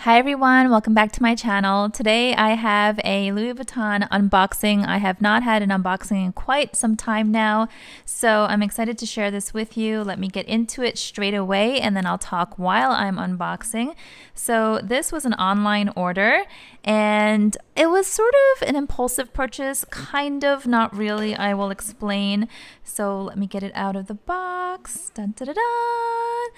Hi everyone, welcome back to my channel. Today I have a Louis Vuitton unboxing. I have not had an unboxing in quite some time now, so I'm excited to share this with you. Let me get into it straight away and then I'll talk while I'm unboxing. So this was an online order and it was sort of an impulsive purchase, kind of, not really. I will explain. So let me get it out of the box. Dun, dun, dun, dun.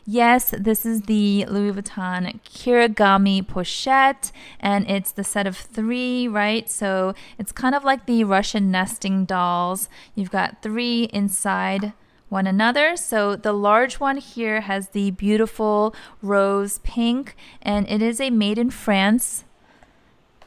Yes, this is the Louis Vuitton Kirigami Pochette, and it's the set of 3, right? So it's kind of like the Russian nesting dolls. You've got 3 inside one another. So the large one here has the beautiful rose pink, and it is a made in France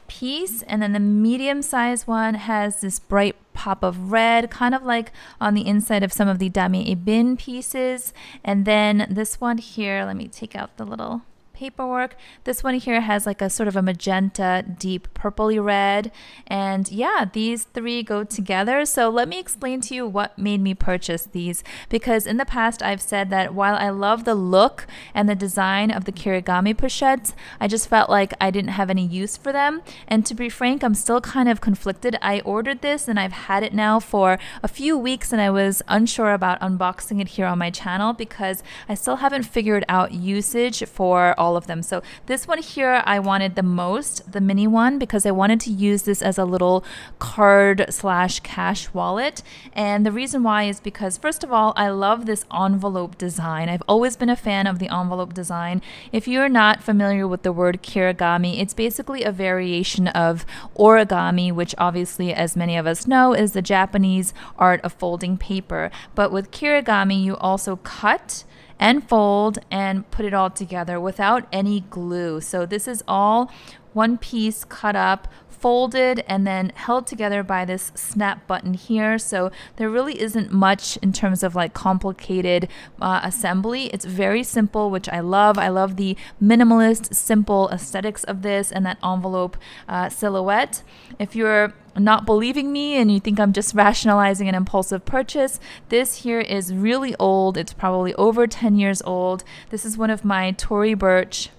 piece, and then the medium sized one has this bright pop of red, kind of like on the inside of some of the Dame Ebin pieces. And then this one here, let me take out the little paperwork. This one here has like a sort of a magenta, deep purpley red. And yeah, these 3 go together. So let me explain to you what made me purchase these, because in the past I've said that while I love the look and the design of the Kirigami pochettes, I just felt like I didn't have any use for them. And to be frank, I'm still kind of conflicted. I ordered this and I've had it now for a few weeks, and I was unsure about unboxing it here on my channel because I still haven't figured out usage for all of them. So this one here I wanted the most, the mini one, because I wanted to use this as a little card slash cash wallet. And the reason why is because, first of all, I love this envelope design. I've always been a fan of the envelope design. If you're not familiar with the word kirigami, it's basically a variation of origami, which obviously, as many of us know, is the Japanese art of folding paper. But with kirigami, you also cut and fold and put it all together without any glue. So this is all one piece cut up, folded, and then held together by this snap button here. So there really isn't much in terms of like complicated assembly. It's very simple, which I love. I love the minimalist, simple aesthetics of this and that envelope silhouette. If you're not believing me and you think I'm just rationalizing an impulsive purchase, this here is really old. It's probably over 10 years old. This is one of my Tory Burch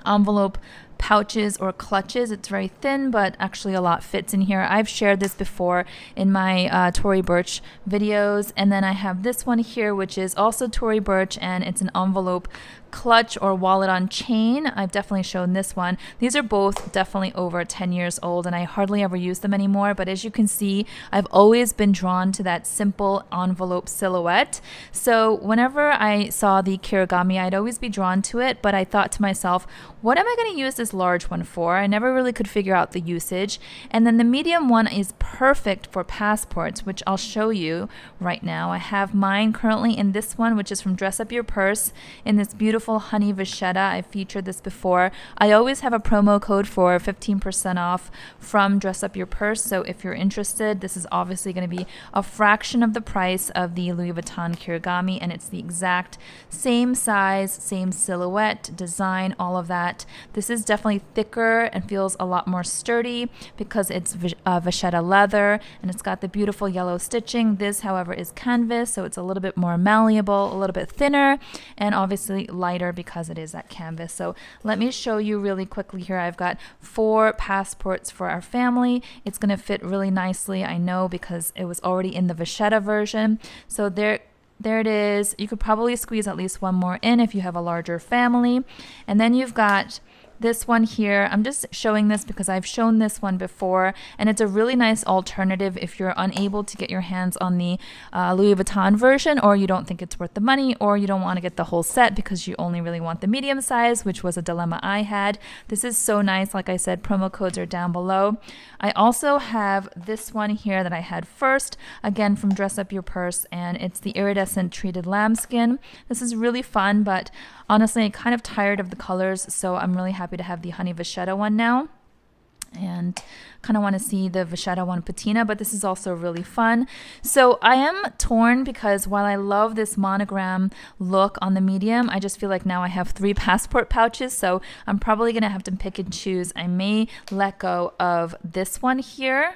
envelope pouches or clutches. It's very thin, but actually a lot fits in here. I've shared this before in my Tory Burch videos. And then I have this one here, which is also Tory Burch, and it's an envelope clutch or wallet on chain. I've definitely shown this one. These are both definitely over 10 years old, and I hardly ever use them anymore. But as you can see, I've always been drawn to that simple envelope silhouette. So whenever I saw the Kirigami, I'd always be drawn to it, but I thought to myself, what am I going to use this large one for? I never really could figure out the usage. And then the medium one is perfect for passports, which I'll show you right now. I have mine currently in this one, which is from Dress Up Your Purse, in this beautiful honey vachetta. I've featured this before. I always have a promo code for 15% off from Dress Up Your Purse. So if you're interested, this is obviously going to be a fraction of the price of the Louis Vuitton Kirigami, and it's the exact same size, same silhouette, design, all of that. This is definitely thicker and feels a lot more sturdy because it's vachetta leather and it's got the beautiful yellow stitching. This, however, is canvas, so it's a little bit more malleable, a little bit thinner, and obviously lighter because it is that canvas. So let me show you really quickly here. I've got 4 passports for our family. It's going to fit really nicely, I know, because it was already in the vachetta version. So there it is. You could probably squeeze at least one more in if you have a larger family. And then you've got this one here. I'm just showing this because I've shown this one before, and it's a really nice alternative if you're unable to get your hands on the Louis Vuitton version, or you don't think it's worth the money, or you don't want to get the whole set because you only really want the medium size, which was a dilemma I had. This is so nice. Like I said, promo codes are down below. I also have this one here that I had first, again from Dress Up Your Purse, and it's the Iridescent treated lambskin. This is really fun, but honestly, I'm kind of tired of the colors, so I'm really happy to have the honey vachetta one now. And kind of want to see the vachetta one patina, but this is also really fun. So I am torn because while I love this monogram look on the medium, I just feel like now I have 3 passport pouches, so I'm probably going to have to pick and choose. I may let go of this one here,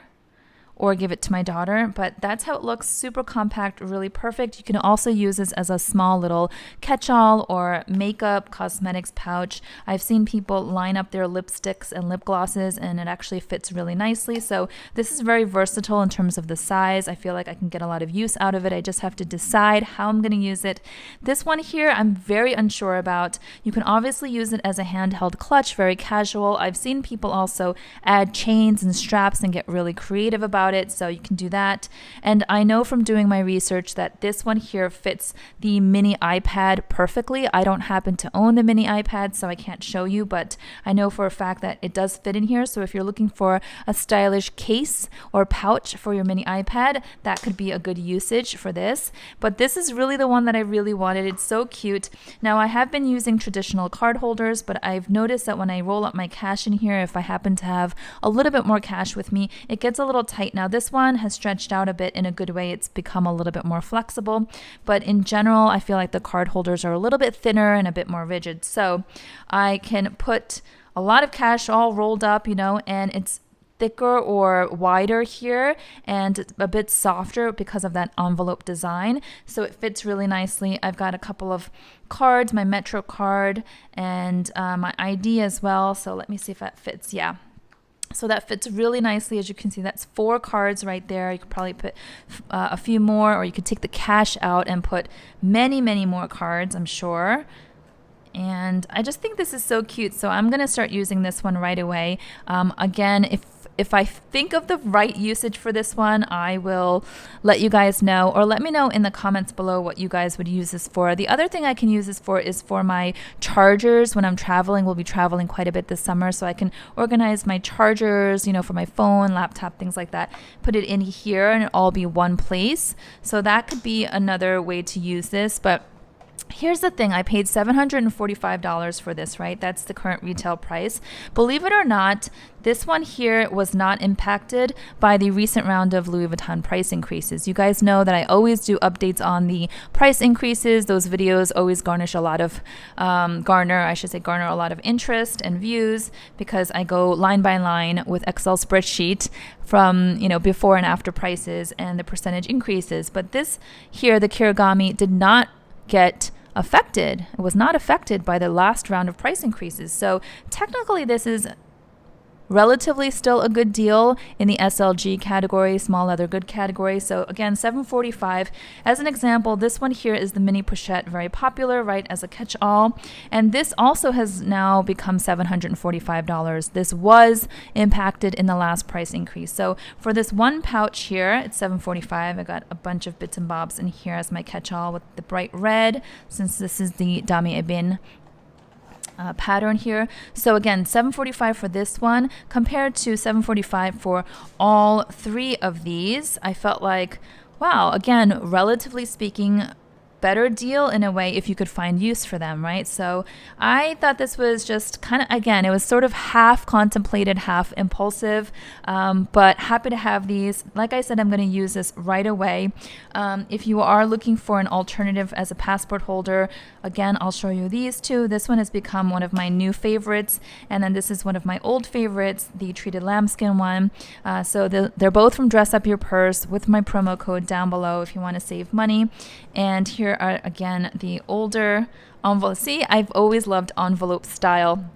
or give it to my daughter, but that's how it looks. Super compact, really perfect. You can also use this as a small little catch-all or makeup cosmetics pouch. I've seen people line up their lipsticks and lip glosses, and it actually fits really nicely. So this is very versatile in terms of the size. I feel like I can get a lot of use out of it. I just have to decide how I'm going to use it. This one here, I'm very unsure about. You can obviously use it as a handheld clutch, very casual. I've seen people also add chains and straps and get really creative about it, so you can do that. And I know from doing my research that this one here fits the mini iPad perfectly. I don't happen to own the mini iPad, so I can't show you, but I know for a fact that it does fit in here. So if you're looking for a stylish case or pouch for your mini iPad, that could be a good usage for this. But this is really the one that I really wanted. It's so cute. Now I have been using traditional card holders, but I've noticed that when I roll up my cash in here, if I happen to have a little bit more cash with me, it gets a little tight. Now this one has stretched out a bit in a good way. It's become a little bit more flexible, but in general, I feel like the card holders are a little bit thinner and a bit more rigid. So I can put a lot of cash all rolled up, you know, and it's thicker or wider here and a bit softer because of that envelope design. So it fits really nicely. I've got a couple of cards, my Metro card and my ID as well. So let me see if that fits. Yeah. So that fits really nicely. As you can see, that's 4 cards right there. You could probably put a few more, or you could take the cash out and put many, many more cards, I'm sure. And I just think this is so cute. So I'm going to start using this one right away. Again, if I think of the right usage for this one, I will let you guys know, or let me know in the comments below what you guys would use this for. The other thing I can use this for is for my chargers when I'm traveling. We'll be traveling quite a bit this summer, so I can organize my chargers, you know, for my phone, laptop, things like that. Put it in here and it'll all be one place. So that could be another way to use this. But here's the thing, I paid $745 for this, right? That's the current retail price. Believe it or not, this one here was not impacted by the recent round of Louis Vuitton price increases. You guys know that I always do updates on the price increases. Those videos always garner a lot of interest and views because I go line by line with Excel spreadsheet from, you know, before and after prices and the percentage increases. But this here, the Kirigami, did not get affected. It was not affected by the last round of price increases. So technically this is relatively still a good deal in the SLG category, small leather good category. So again, $745. As an example, this one here is the mini pochette, very popular, right, as a catch-all. And this also has now become $745. This was impacted in the last price increase. So for this one pouch here, it's $745. I got a bunch of bits and bobs in here as my catch-all with the bright red, since this is the Dame Ebin pattern here. So again, $745 for this one compared to $745 for all 3 of these. I felt like, wow, again, relatively speaking, better deal in a way if you could find use for them, right? So I thought this was just kind of, again, it was sort of half contemplated, half impulsive, but happy to have these. Like I said, I'm going to use this right away. If you are looking for an alternative as a passport holder, again, I'll show you these 2. This one has become one of my new favorites, and then this is one of my old favorites, the treated lambskin one. So they're both from Dress Up Your Purse with my promo code down below if you want to save money. And here are again the older envelope. See, I've always loved envelope style.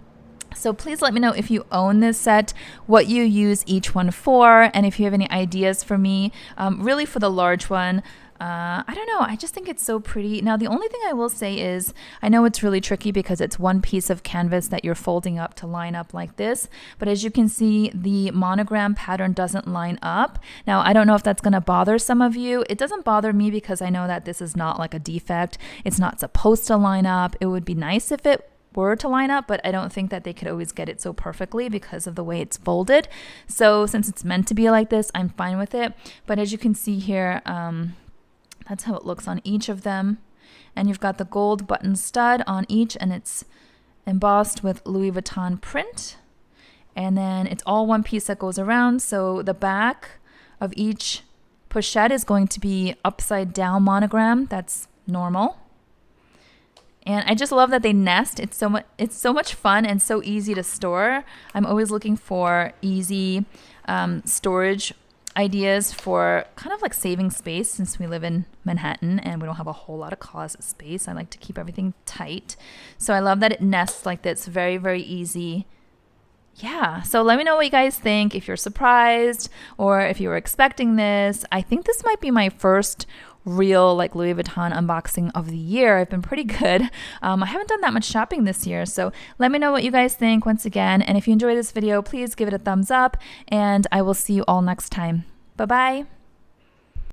So please let me know if you own this set, what you use each one for, and if you have any ideas for me, really for the large one. I don't know. I just think it's so pretty. Now, the only thing I will say is I know it's really tricky because it's one piece of canvas that you're folding up to line up like this. But as you can see, the monogram pattern doesn't line up. Now, I don't know if that's going to bother some of you. It doesn't bother me because I know that this is not like a defect. It's not supposed to line up. It would be nice if it were to line up, but I don't think that they could always get it so perfectly because of the way it's folded. So since it's meant to be like this, I'm fine with it. But as you can see here, that's how it looks on each of them. And you've got the gold button stud on each, and it's embossed with Louis Vuitton print. And then it's all one piece that goes around. So the back of each pochette is going to be upside down monogram. That's normal. And I just love that they nest. It's so much fun and so easy to store. I'm always looking for easy storage ideas for kind of like saving space since we live in Manhattan and we don't have a whole lot of closet space. I like to keep everything tight. So I love that it nests like this. Very, very easy. Yeah, so let me know what you guys think, if you're surprised or if you were expecting this. I think this might be my first real like Louis Vuitton unboxing of the year. I've been pretty good. I haven't done that much shopping this year, so let me know what you guys think once again. And if you enjoyed this video, please give it a thumbs up, and I will see you all next time. Bye-bye.